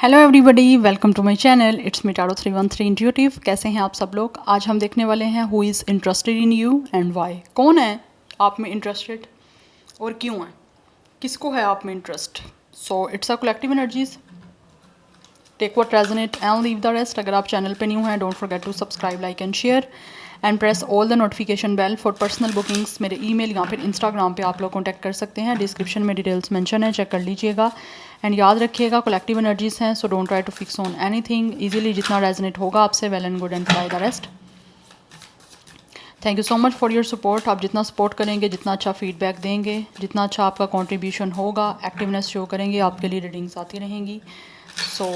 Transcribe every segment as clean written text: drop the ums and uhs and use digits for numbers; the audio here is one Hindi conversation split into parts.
Hello everybody, welcome to my channel. It's me tarot 313 intuitive. कैसे हैं आप सब लोग? आज हम देखने वाले हैं who is interested in you and why. कौन है आप में इंटरेस्टेड और क्यों है, किसको है आप में interest. So it's a collective energies, take what resonate and leave the rest. अगर आप चैनल पे न्यू हैं, don't forget to subscribe, like and share and press all the notification bell for personal bookings. मेरे ईमेल या फिर इंस्टाग्राम पे आप लोग कॉन्टैक्ट कर सकते हैं। डिस्क्रिप्शन में डिटेल्स मेंशन है, चेक कर लीजिएगा। एंड याद रखिएगा कलेक्टिव एनर्जीज हैं, so don't try to fix on anything. Easily जितना रेजोनेट होगा आपसे, well and good and by the rest. Thank you so much for your support. आप जितना सपोर्ट करेंगे, जितना अच्छा फीडबैक देंगे, जितना अच्छा आपका कंट्रीब्यूशन होगा, एक्टिवनेस शो करेंगे, आपके लिए रीडिंग्स आती रहेंगी। So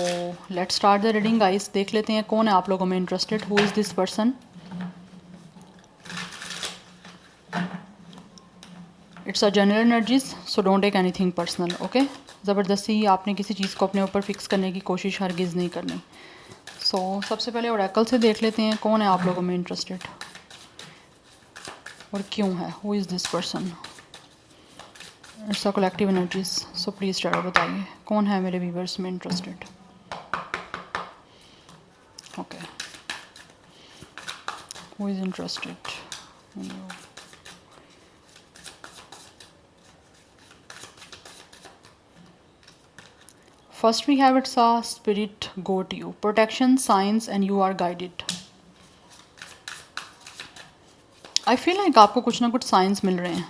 let's start the reading guys. देख लेते हैं कौन है आप लोगों में interested, who is this person. It's a general energies, so don't take anything personal, okay. ज़बरदस्ती आपने किसी चीज़ को अपने ऊपर फिक्स करने की कोशिश हरगिज़ नहीं करनी। सो सबसे पहले ओरेकल से देख लेते हैं कौन है आप लोगों में इंटरेस्टेड और क्यों है। Who is this person. It's a collective energies, so please जरा बताइए कौन है मेरे व्यूवर्स में interested. Okay, who is interested. First we have it's a spirit go to you, protection, signs and you are guided. I feel like आपको कुछ ना कुछ साइंस मिल रहे हैं।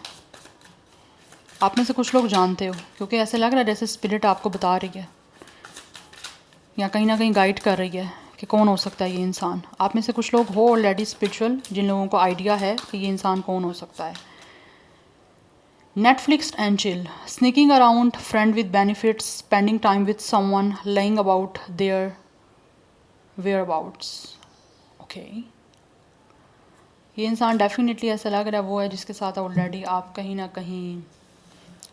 आप में से कुछ लोग जानते हो, क्योंकि ऐसे लग रहा है जैसे स्पिरिट आपको बता रही है या कहीं ना कहीं गाइड कर रही है कि कौन हो सकता है ये इंसान। आप में से कुछ लोग हो ऑलरेडी स्पिरिचुअल, जिन लोगों को आइडिया है कि ये इंसान कौन हो सकता है। Netflix and chill, sneaking around, friend with benefits, spending time with someone, lying about their whereabouts. Okay. ये इंसान डेफिनेटली ऐसा लग रहा है वो है जिसके साथ ऑलरेडी आप कहीं ना कहीं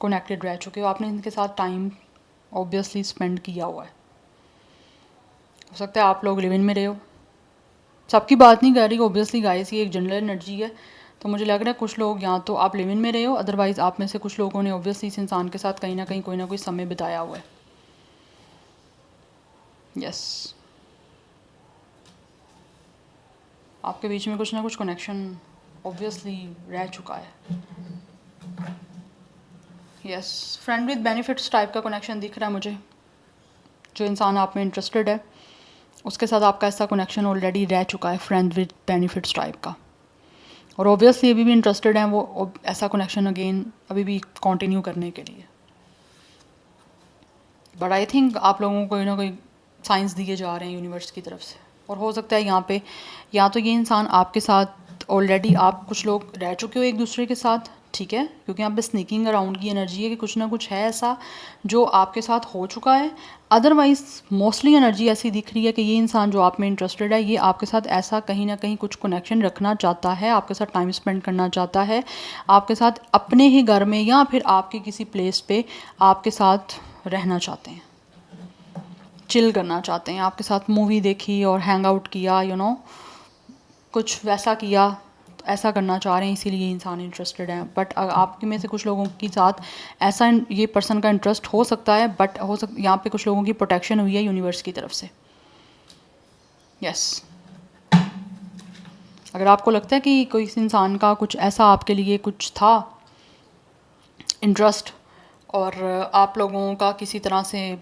कनेक्टेड रह चुके हो। आपने इनके साथ टाइम ऑब्वियसली स्पेंड किया हुआ है। हो सकता है आप लोग लिव इन में रहे हो। सबकी बात नहीं कर रही ऑब्वियसली गाइस, ये एक जनरल एनर्जी है। तो मुझे लग रहा है कुछ लोग या तो आप लिव इन में रहे हो, अदरवाइज़ आप में से कुछ लोगों ने ऑब्वियसली इस इंसान के साथ कहीं ना कोई समय बिताया हुआ है। यस, आपके बीच में कुछ ना कुछ कनेक्शन ऑब्वियसली रह चुका है। Yes, friend with benefits type का कनेक्शन दिख रहा है मुझे। जो इंसान आप में इंटरेस्टेड है उसके साथ आपका ऐसा कनेक्शन ऑलरेडी रह चुका है, फ्रेंड विद बेनिफिट्स टाइप का। और ऑब्वियसली अभी भी इंटरेस्टेड हैं वो ऐसा कनेक्शन अगेन अभी भी कंटिन्यू करने के लिए। बट आई थिंक आप लोगों को कोई ना कोई साइंस दिए जा रहे हैं यूनिवर्स की तरफ से। और हो सकता है यहाँ पे या तो ये इंसान आपके साथ ऑलरेडी, आप कुछ लोग रह चुके हो एक दूसरे के साथ, ठीक है, क्योंकि यहाँ पे स्नीकिंग अराउंड की एनर्जी है कि कुछ ना कुछ है ऐसा जो आपके साथ हो चुका है। अदरवाइज़ मोस्टली एनर्जी ऐसी दिख रही है कि ये इंसान जो आप में इंटरेस्टेड है ये आपके साथ ऐसा कहीं ना कहीं कुछ कनेक्शन रखना चाहता है, आपके साथ टाइम स्पेंड करना चाहता है, आपके साथ अपने ही घर में या फिर आपके किसी प्लेस पे आपके साथ रहना चाहते हैं, चिल करना चाहते हैं, आपके साथ मूवी देखी और हैंग आउट किया, कुछ वैसा किया, तो ऐसा करना चाह रहे हैं, इसीलिए इंसान इंटरेस्टेड है। बट आपके में से कुछ लोगों के साथ ऐसा ये पर्सन का इंटरेस्ट हो सकता है, बट यहाँ पे कुछ लोगों की प्रोटेक्शन हुई है यूनिवर्स की तरफ से। यस, अगर आपको लगता है कि कोई इस इंसान का कुछ ऐसा आपके लिए कुछ था इंटरेस्ट और आप लोगों का किसी तरह से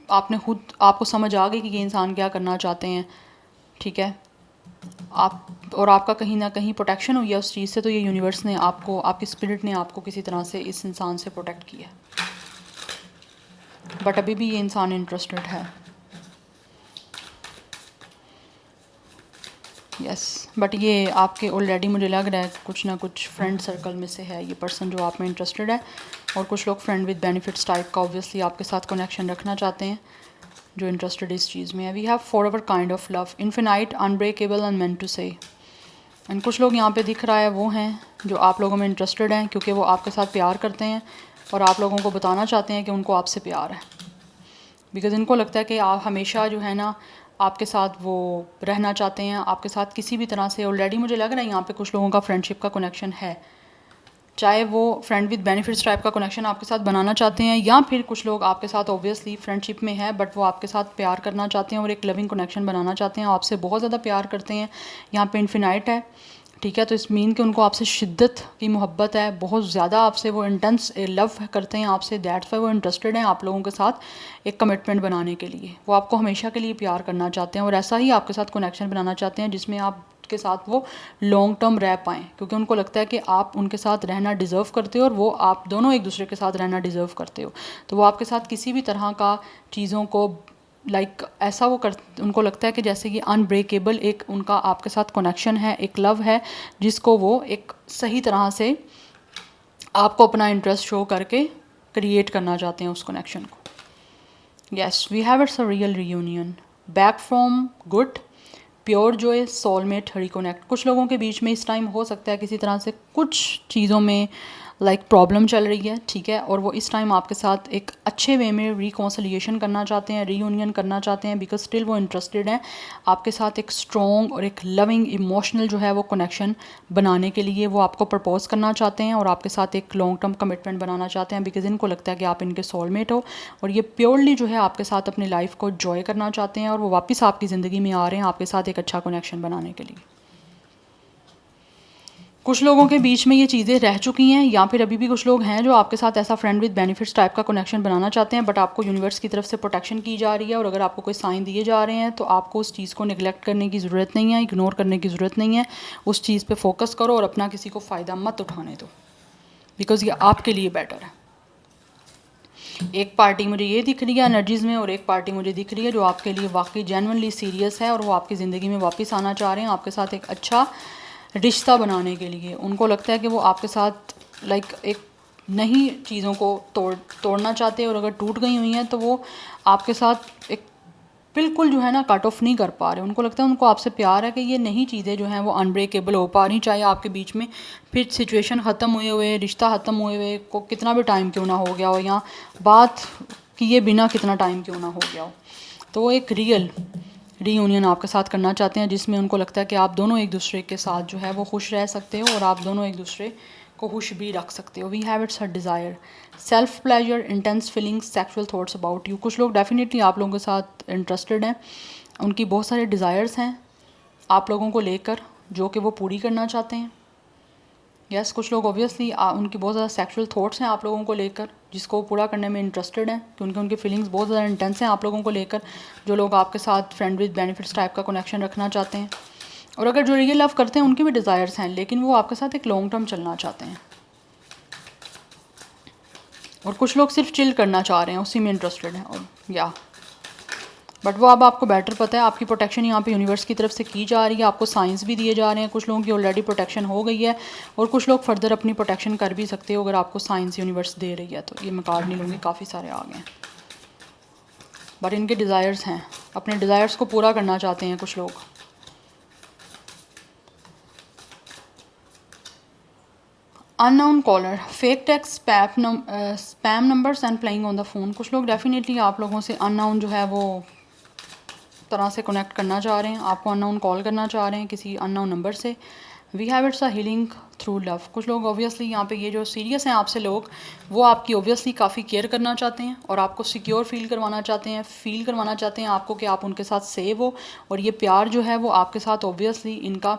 आपने खुद आपको समझ आ गई कि ये इंसान क्या करना चाहते हैं, ठीक है, आप और आपका कहीं ना कहीं प्रोटेक्शन हुई है उस चीज़ से, तो ये यूनिवर्स ने आपको, आपकी स्पिरिट ने आपको किसी तरह से इस इंसान से प्रोटेक्ट किया। बट अभी भी ये इंसान इंटरेस्टेड है। यस, बट ये आपके ऑलरेडी मुझे लग रहा है कुछ ना कुछ फ्रेंड सर्कल में से है ये पर्सन जो आप में इंटरेस्टेड है। और कुछ लोग फ्रेंड विद बेनिफिट्स टाइप का ऑब्वियसली आपके साथ कनेक्शन रखना चाहते हैं जो इंटरेस्टेड इस चीज़ में है। We have forever kind of love, infinite, unbreakable and meant to से। एंड कुछ लोग यहाँ पे दिख रहा है वो हैं जो आप लोगों में इंटरेस्टेड हैं, क्योंकि वो आपके साथ प्यार करते हैं और आप लोगों को बताना चाहते हैं कि उनको आपसे प्यार है। बिकॉज़ इनको लगता है कि आप हमेशा जो है ना आपके साथ वो रहना चाहते हैं, आपके साथ किसी भी तरह से। ऑलरेडी मुझे लग रहा है यहाँ पे कुछ लोगों का फ्रेंडशिप का कनेक्शन है, चाहे वो फ्रेंड विद बेनिफिट्स टाइप का कनेक्शन आपके साथ बनाना चाहते हैं, या फिर कुछ लोग आपके साथ ऑब्वियसली फ्रेंडशिप में है बट वो आपके साथ प्यार करना चाहते हैं और एक लविंग कनेक्शन बनाना चाहते हैं, आपसे बहुत ज़्यादा प्यार करते हैं, यहाँ पे इन्फिनाइट है, ठीक है। तो इस मीन कि उनको आपसे शिद्दत की मोहब्बत है, बहुत ज़्यादा आपसे वो इंटेंस लव करते हैं आपसे, दैट्स वाई वो इंटरेस्टेड हैं आप लोगों के साथ एक कमिटमेंट बनाने के लिए। वो आपको हमेशा के लिए प्यार करना चाहते हैं और ऐसा ही आपके साथ कनेक्शन बनाना चाहते हैं जिसमें आप के साथ वो लॉन्ग टर्म रह पाएँ, क्योंकि उनको लगता है कि आप उनके साथ रहना डिज़र्व करते हो और वो आप दोनों एक दूसरे के साथ रहना डिज़र्व करते हो। तो वो आपके साथ किसी भी तरह का चीज़ों को ऐसा वो कर, उनको लगता है कि जैसे कि अनब्रेकेबल एक उनका आपके साथ कनेक्शन है, एक लव है जिसको वो एक सही तरह से आपको अपना इंटरेस्ट शो करके क्रिएट करना चाहते हैं उस कनेक्शन को। Yes, we have it's a real reunion, back from good, pure joy, soulmate reconnect. कुछ लोगों के बीच में इस टाइम हो सकता है किसी तरह से कुछ चीज़ों में प्रॉब्लम चल रही है, ठीक है, और वो इस टाइम आपके साथ एक अच्छे वे में रिकॉन्सिलिएशन करना चाहते हैं, रीयूनियन करना चाहते हैं, बिकॉज स्टिल वो इंटरेस्टेड हैं आपके साथ एक स्ट्रॉन्ग और एक लविंग इमोशनल जो है वो कनेक्शन बनाने के लिए। वो आपको प्रपोज करना चाहते हैं और आपके साथ एक लॉन्ग टर्म कमिटमेंट बनाना चाहते हैं, बिकॉज इनको लगता है कि आप इनके सोलमेट हो और ये प्योरली जो है आपके साथ अपनी लाइफ को जॉय करना चाहते हैं और वो वापस आपकी ज़िंदगी में आ रहे हैं आपके साथ एक अच्छा कनेक्शन बनाने के लिए। कुछ लोगों के बीच में ये चीज़ें रह चुकी हैं, या फिर अभी भी कुछ लोग हैं जो आपके साथ ऐसा फ्रेंड विद बेनिफिट्स टाइप का कनेक्शन बनाना चाहते हैं, बट आपको यूनिवर्स की तरफ से प्रोटेक्शन की जा रही है और अगर आपको कोई साइन दिए जा रहे हैं तो आपको उस चीज़ को निगलेक्ट करने की ज़रूरत नहीं है, इग्नोर करने की ज़रूरत नहीं है। उस चीज़ पर फोकस करो और अपना किसी को फ़ायदा मत उठाने दो, बिकॉज ये आपके लिए बेटर है। एक पार्टी मुझे ये दिख रही है एनर्जीज़ में और एक पार्टी मुझे दिख रही है जो आपके लिए वाकई जेन्युइनली सीरियस है और वो आपकी ज़िंदगी में वापस आना चाह रहे हैं आपके साथ एक अच्छा रिश्ता बनाने के लिए। उनको लगता है कि वो आपके साथ एक नई चीज़ों को तोड़ना चाहते हैं और अगर टूट गई हुई हैं तो वो आपके साथ एक बिल्कुल जो है ना कट ऑफ नहीं कर पा रहे। उनको लगता है उनको आपसे प्यार है कि ये नई चीज़ें जो हैं वो अनब्रेकेबल हो पा रही, चाहे आपके बीच में फिर सिचुएशन ख़त्म हुए रिश्ता ख़त्म हुए को कितना भी टाइम क्यों ना हो गया हो या बात किए बिना कितना टाइम क्यों ना हो गया हो। तो वो एक रियल रीयूनियन आपके साथ करना चाहते हैं जिसमें उनको लगता है कि आप दोनों एक दूसरे के साथ जो है वो खुश रह सकते हो और आप दोनों एक दूसरे को खुश भी रख सकते हो। We have it's a desire, self pleasure, intense feelings, sexual thoughts about you. कुछ लोग डेफिनेटली आप लोगों के साथ इंटरेस्टेड हैं, उनकी बहुत सारे डिज़ायर्स हैं आप लोगों को लेकर जो कि वो पूरी करना चाहते हैं। यस, कुछ लोग ऑब्वियसली उनकी बहुत ज़्यादा सेक्सुअल थॉट्स हैं आप लोगों को लेकर जिसको पूरा करने में इंटरेस्टेड हैं, क्योंकि उनकी फीलिंग्स बहुत ज़्यादा इंटेंस हैं आप लोगों को लेकर। जो लोग आपके साथ फ्रेंड विद बेनिफिट्स टाइप का कनेक्शन रखना चाहते हैं और अगर जो रियल लव करते हैं उनके भी डिज़ायर्स हैं, लेकिन वो आपके साथ एक लॉन्ग टर्म चलना चाहते हैं। और कुछ लोग सिर्फ चिल करना चाह रहे हैं, उसी में इंटरेस्टेड हैं और बट वो अब आपको बेटर पता है आपकी प्रोटेक्शन यहाँ पे यूनिवर्स की तरफ से की जा रही है, आपको साइंस भी दिए जा रहे हैं। कुछ लोगों की ऑलरेडी प्रोटेक्शन हो गई है और कुछ लोग फर्दर अपनी प्रोटेक्शन कर भी सकते हो अगर आपको साइंस यूनिवर्स दे रही है। तो ये मैं कार्ड नहीं लूँगी, काफ़ी सारे आ गए हैं, बट इनके डिज़ायर्स हैं, अपने डिज़ायर्स को पूरा करना चाहते हैं कुछ लोग। Unknown caller, fake text, spam numbers and playing on the phone. कुछ लोग डेफिनेटली आप लोगों से अननोन जो है वो तरह से कनेक्ट करना चाह रहे हैं, आपको अननोन कॉल करना चाह रहे हैं किसी अननोन नंबर से। We have it's a healing through love. कुछ लोग ऑब्वियसली यहाँ पे ये जो सीरियस हैं आपसे लोग, वो आपकी ऑब्वियसली काफ़ी केयर करना चाहते हैं और आपको सिक्योर फील करवाना चाहते हैं आपको कि आप उनके साथ सेव हो और ये प्यार जो है वो आपके साथ ऑब्वियसली इनका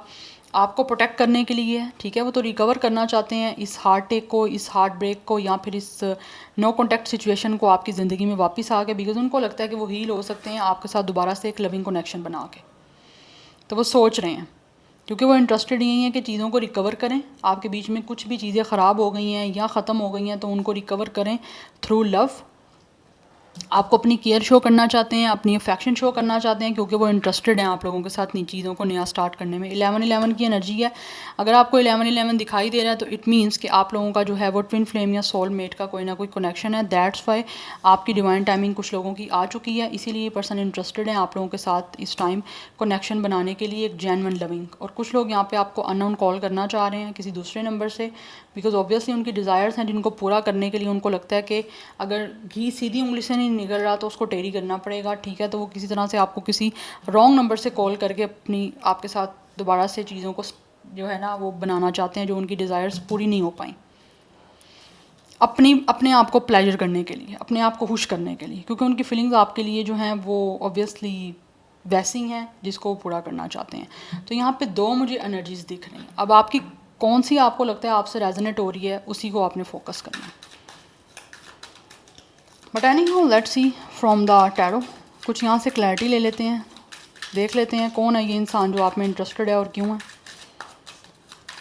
आपको प्रोटेक्ट करने के लिए है, ठीक है। वो तो रिकवर करना चाहते हैं इस हार्ट टेक को, इस हार्ट ब्रेक को या फिर इस नो कॉन्टैक्ट सिचुएशन को आपकी ज़िंदगी में वापस आ के, बिकॉज उनको लगता है कि वो हील हो सकते हैं आपके साथ दोबारा से एक लविंग कनेक्शन बना के। तो वो सोच रहे हैं क्योंकि वो इंटरेस्टेड यही है कि चीज़ों को रिकवर करें, आपके बीच में कुछ भी चीज़ें ख़राब हो गई हैं या ख़त्म हो गई हैं तो उनको रिकवर करें थ्रू लव। आपको अपनी केयर शो करना चाहते हैं, अपनी अफेक्शन शो करना चाहते हैं क्योंकि वो इंटरेस्टेड हैं आप लोगों के साथ नई चीज़ों को नया स्टार्ट करने में। 11-11 की एनर्जी है, अगर आपको 11-11 दिखाई दे रहा है तो इट मीन्स कि आप लोगों का जो है वो ट्विन फ्लेम या सोल मेट का कोई ना कोई कनेक्शन है। दैट्स वाई आपकी डिवाइन टाइमिंग कुछ लोगों की आ चुकी है, इसीलिए ये पर्सन इंटरेस्टेड है आप लोगों के साथ इस टाइम कनेक्शन बनाने के लिए, एक जेन्युइन लविंग। और कुछ लोग यहाँ पे आपको अननोन कॉल करना चाह रहे हैं किसी दूसरे नंबर से, बिकॉज ऑब्वियसली उनकी डिज़ायर्स हैं जिनको पूरा करने के लिए उनको लगता है कि अगर घी सीधी उंगली से नहीं निकल रहा तो उसको टेढ़ी करना पड़ेगा, ठीक है। तो वो किसी तरह से आपको किसी रॉन्ग नंबर से कॉल करके अपनी आपके साथ दोबारा से चीज़ों को जो है ना वो बनाना चाहते हैं जो उनकी डिज़ायर्स पूरी नहीं हो पाई। अपने आप को प्लेजर करने के लिए, अपने आप को खुश करने के लिए, क्योंकि उनकी फीलिंग्स आपके लिए जो हैं वो ऑब्वियसली वैसी हैं जिसको वो पूरा करना चाहते हैं। तो यहाँ पे दो मुझे एनर्जीज दिख रही हैं। अब आपकी कौन सी आपको लगता है आपसे रेजोनेट हो रही है, उसी को आपने फोकस करना है। But anyhow let's see from the tarot, कुछ यहाँ से क्लैरिटी ले लेते हैं, देख लेते हैं कौन है ये इंसान जो आप में इंटरेस्टेड है और क्यों है।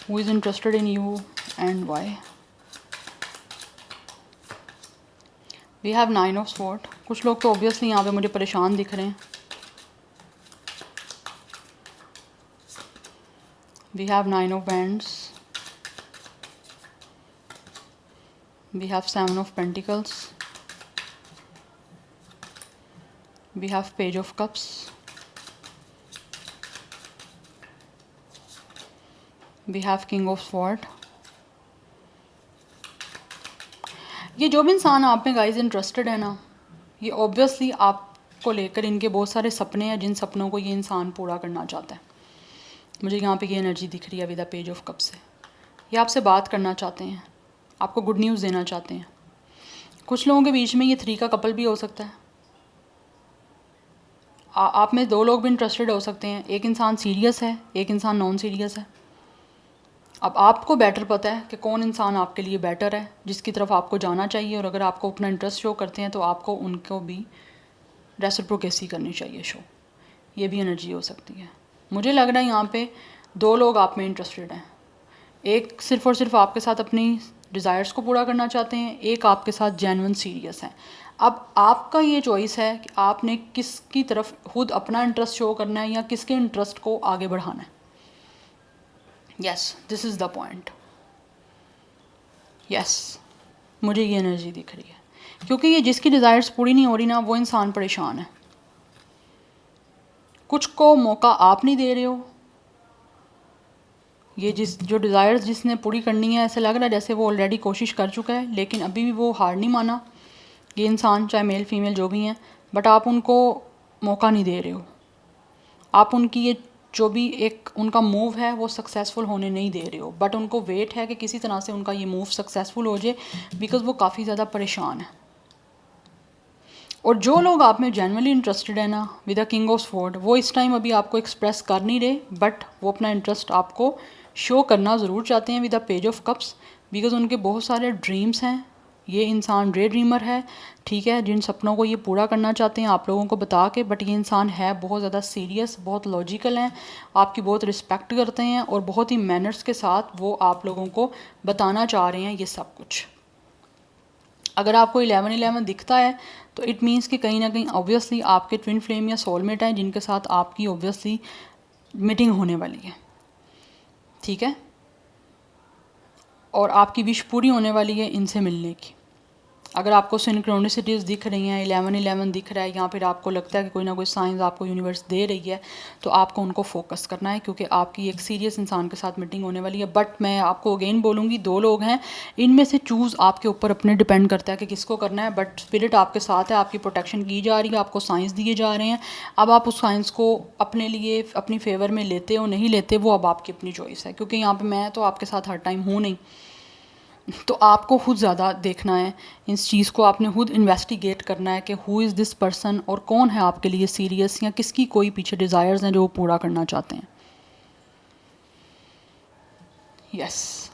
Who is interested in you and why. We have 9 of sword. कुछ लोग तो ऑब्वियसली यहाँ पे मुझे परेशान दिख रहे हैं। We have 9 of wands. We have 7 of pentacles. We have page of cups. We have king of sword. ये जो भी इंसान आप में गाइस इंटरेस्टेड है ना, ये ऑब्वियसली आपको लेकर इनके बहुत सारे सपने हैं, जिन सपनों को ये इंसान पूरा करना चाहता है। मुझे यहाँ पे ये एनर्जी दिख रही है with the page of cup से। ये आपसे बात करना चाहते हैं, आपको गुड न्यूज़ देना चाहते हैं। कुछ लोगों के बीच में ये 3 का कपल भी हो सकता है। आप में 2 लोग भी इंटरेस्टेड हो सकते हैं। एक इंसान सीरियस है, एक इंसान नॉन सीरियस है। अब आपको बेटर पता है कि कौन इंसान आपके लिए बेटर है, जिसकी तरफ आपको जाना चाहिए, और अगर आपको अपना इंटरेस्ट शो करते हैं तो आपको उनको भी रेसिप्रोकेसी करनी चाहिए शो। ये भी एनर्जी हो सकती है। मुझे लग रहा है यहाँ पे 2 लोग आप में इंटरेस्टेड हैं। एक सिर्फ़ और सिर्फ आपके साथ अपनी डिज़ायर्स को पूरा करना चाहते हैं, एक आपके साथ जेन्युइन सीरियस है। अब आपका ये चॉइस है कि आपने किसकी तरफ खुद अपना इंटरेस्ट शो करना है या किसके इंटरेस्ट को आगे बढ़ाना है। Yes, this is the point. Yes, मुझे ये एनर्जी दिख रही है, क्योंकि ये जिसकी डिज़ायर्स पूरी नहीं हो रही ना, वो इंसान परेशान है। कुछ को मौका आप नहीं दे रहे हो। ये जो डिज़ायर्स जिसने पूरी करनी है, ऐसे लग रहा है जैसे वो ऑलरेडी कोशिश कर चुका है, लेकिन अभी भी वो हार नहीं माना ये इंसान, चाहे मेल फीमेल जो भी हैं। बट आप उनको मौका नहीं दे रहे हो। आप उनकी ये जो भी एक उनका मूव है वो सक्सेसफुल होने नहीं दे रहे हो, बट उनको वेट है कि किसी तरह से उनका ये मूव सक्सेसफुल हो जाए, बिकॉज़ वो काफ़ी ज़्यादा परेशान है। और जो लोग आप में जेन्युइनली इंटरेस्टेड है ना with the king of sword, वो इस टाइम अभी आपको एक्सप्रेस कर नहीं रहे, बट वो अपना इंटरेस्ट आपको शो करना ज़रूर चाहते हैं with the page of cups, because उनके बहुत सारे ड्रीम्स हैं। ये इंसान डे ड्रीमर है, ठीक है, जिन सपनों को ये पूरा करना चाहते हैं आप लोगों को बता के। बट ये इंसान है बहुत ज़्यादा सीरियस, बहुत लॉजिकल हैं, आपकी बहुत रिस्पेक्ट करते हैं, और बहुत ही मैनर्स के साथ वो आप लोगों को बताना चाह रहे हैं ये सब कुछ। अगर आपको 11-11 दिखता है तो इट मीन्स कि कहीं ना कहीं ऑब्वियसली आपके ट्विन फ्लेम या सोलमेट हैं, जिनके साथ आपकी ऑब्वियसली मीटिंग होने वाली है, ठीक है, और आपकी विश पूरी होने वाली है इनसे मिलने की। अगर आपको सिंक्रोनिसिटीज़ दिख रही हैं, 11-11 दिख रहा है, या फिर आपको लगता है कि कोई ना कोई साइंस आपको यूनिवर्स दे रही है, तो आपको उनको फोकस करना है, क्योंकि आपकी एक सीरियस इंसान के साथ मीटिंग होने वाली है। बट मैं आपको अगेन बोलूँगी, 2 लोग हैं, इनमें से चूज़ आपके ऊपर अपने डिपेंड करता है कि किसको करना है। बट स्पिरिट आपके साथ है, आपकी प्रोटेक्शन की जा रही है, आपको साइंस दिए जा रहे हैं। अब आप उस साइंस को अपने लिए अपनी फेवर में लेते हो नहीं लेते, वो अब आपकी अपनी चॉइस है, क्योंकि यहाँ पर मैं तो आपके साथ हर टाइम हूँ नहीं। तो आपको खुद ज़्यादा देखना है इस चीज़ को, आपने खुद इन्वेस्टिगेट करना है कि हु इज़ दिस पर्सन, और कौन है आपके लिए सीरियस, या किसकी कोई पीछे डिज़ायर्स हैं जो वो पूरा करना चाहते हैं। यस,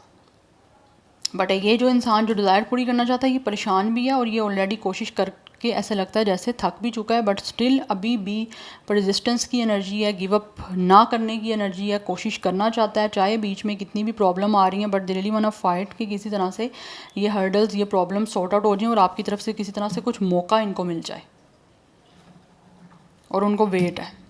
बट ये जो इंसान जो डिज़ायर पूरी करना चाहता है, ये परेशान भी है, और ये ऑलरेडी कोशिश करके ऐसा लगता है जैसे थक भी चुका है, बट स्टिल अभी भी परसिस्टेंस की एनर्जी है, गिव अप ना करने की एनर्जी है, कोशिश करना चाहता है, चाहे बीच में कितनी भी प्रॉब्लम आ रही हैं, but they really want to fight कि किसी तरह से ये हर्डल्स, ये प्रॉब्लम सॉर्ट आउट हो जाए, और आपकी तरफ से किसी तरह से कुछ मौका इनको मिल जाए, और उनको वेट है।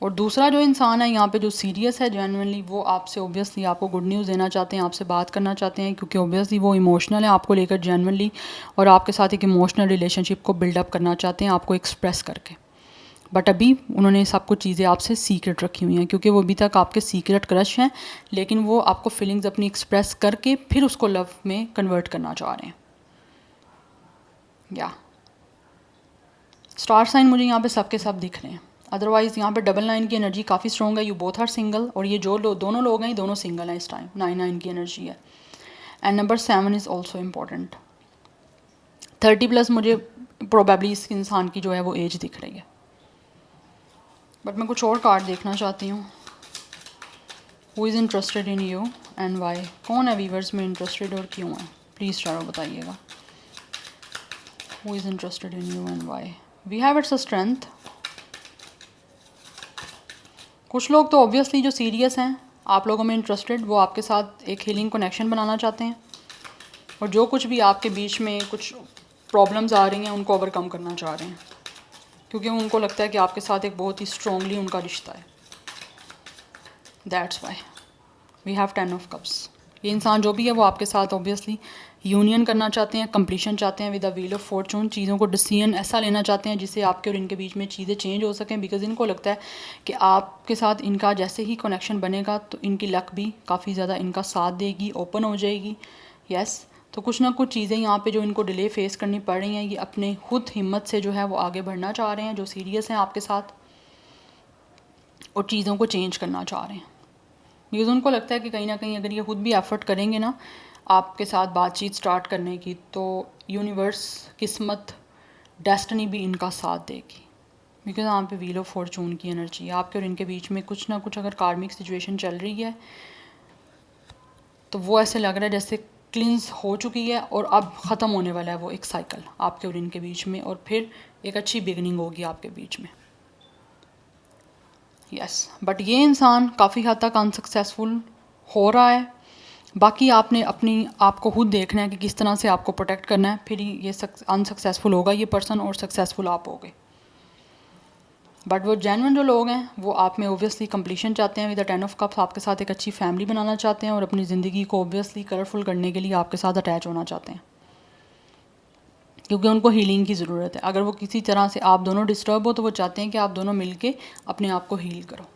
और दूसरा जो इंसान है यहाँ पे जो सीरियस है जेन्युइनली, वो आपसे ऑब्वियसली आपको गुड न्यूज़ देना चाहते हैं, आपसे बात करना चाहते हैं, क्योंकि ऑब्वियसली वो इमोशनल है आपको लेकर जेन्युइनली, और आपके साथ एक इमोशनल रिलेशनशिप को बिल्डअप करना चाहते हैं आपको एक्सप्रेस करके। बट अभी उन्होंने सब कुछ चीज़ें आपसे सीक्रेट रखी हुई हैं, क्योंकि वो अभी तक आपके सीक्रेट क्रश हैं, लेकिन वो आपको फीलिंग्स अपनी एक्सप्रेस करके फिर उसको लव में कन्वर्ट करना चाह रहे हैं। या स्टार साइन मुझे यहाँ पे सब के सब दिख रहे हैं। अदरवाइज़ यहाँ पे 9 की एनर्जी काफ़ी स्ट्रॉन्ग है, यू बोथ आर सिंगल, और ये जो दोनों लोग हैं, ये दोनों सिंगल हैं इस टाइम। 9 की एनर्जी है, and number 7 is also important. 30+ मुझे प्रोबेबली इस इंसान की जो है वो एज दिख रही है, बट मैं कुछ और कार्ड देखना चाहती हूँ। Who is interested in you and why? कौन है वीवर्स में इंटरेस्टेड और क्यों है? प्लीज़ चारों बताइएगा। Who is interested in you and why? We have it's a strength. कुछ लोग तो ऑब्वियसली जो सीरियस हैं आप लोगों में इंटरेस्टेड, वो आपके साथ एक हीलिंग कनेक्शन बनाना चाहते हैं, और जो कुछ भी आपके बीच में कुछ प्रॉब्लम्स आ रही हैं उनको ओवरकम करना चाह रहे हैं, क्योंकि उनको लगता है कि आपके साथ एक बहुत ही स्ट्रॉन्गली उनका रिश्ता है। That's why we have 10 of cups. ये इंसान जो भी है वो आपके साथ ऑब्वियसली यूनियन करना चाहते हैं, कंप्लीशन चाहते हैं with the wheel of Fortune. चीज़ों को डिसीजन ऐसा लेना चाहते हैं जिससे आपके और इनके बीच में चीज़ें चेंज हो सकें, बिकॉज इनको लगता है कि आपके साथ इनका जैसे ही कनेक्शन बनेगा तो इनकी लक भी काफ़ी ज़्यादा इनका साथ देगी, ओपन हो जाएगी। यस, तो कुछ ना कुछ चीज़ें यहाँ पे जो इनको डिले फेस करनी पड़ रही हैं, ये अपने खुद हिम्मत से जो है वो आगे बढ़ना चाह रहे हैं, जो सीरियस हैं आपके साथ और चीज़ों को चेंज करना चाह रहे हैं। बिकॉज उनको लगता है कि कहीं ना कहीं अगर ये खुद भी एफर्ट करेंगे ना आपके साथ बातचीत स्टार्ट करने की, तो यूनिवर्स, किस्मत, डेस्टिनी भी इनका साथ देगी। बिकॉज यहाँ पे व्हील ऑफ फॉर्चून की एनर्जी है। आपके और इनके बीच में कुछ ना कुछ अगर कार्मिक सिचुएशन चल रही है तो वो ऐसे लग रहा है जैसे क्लिंस हो चुकी है और अब ख़त्म होने वाला है वो एक साइकिल आपके और इनके बीच में, और फिर एक अच्छी बिगनिंग होगी आपके बीच में। यस, बट ये इंसान काफ़ी हद तक अनसक्सेसफुल हो रहा है। बाकी आपने अपनी आपको खुद देखना है कि किस तरह से आपको प्रोटेक्ट करना है, फिर ही ये अनसक्सेसफुल होगा ये पर्सन और सक्सेसफुल आप होगे। बट वो जेन्युइन जो लोग हैं वो आप में ओबियसली कंप्लीशन चाहते हैं विद द 10 ऑफ कप्स, आपके साथ एक अच्छी फैमिली बनाना चाहते हैं और अपनी ज़िंदगी को ओबियसली कलरफुल करने के लिए आपके साथ अटैच होना चाहते हैं, क्योंकि उनको हीलिंग की ज़रूरत है। अगर वो किसी तरह से आप दोनों डिस्टर्ब हो तो वो चाहते हैं कि आप दोनों मिल के अपने आप को हील करो।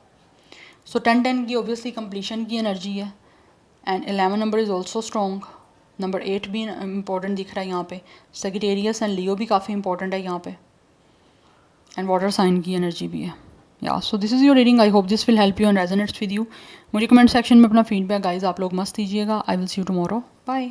सो 10-10 की ओबियसली कंप्लीशन की एनर्जी है, and 11 number is also strong. Number 8 भी इंपॉर्टेंट दिख रहा है यहाँ पे। सेजिटेरियस एंड लियो भी काफ़ी इंपॉर्टेंट है यहाँ पे, एंड वाटर साइन की एनर्जी भी है। या so this is your reading. I hope this will help you and resonates with you. मुझे कमेंट सेक्शन में अपना फीडबैक गाइज आप लोग मस्त दीजिएगा। I will see you tomorrow. Bye.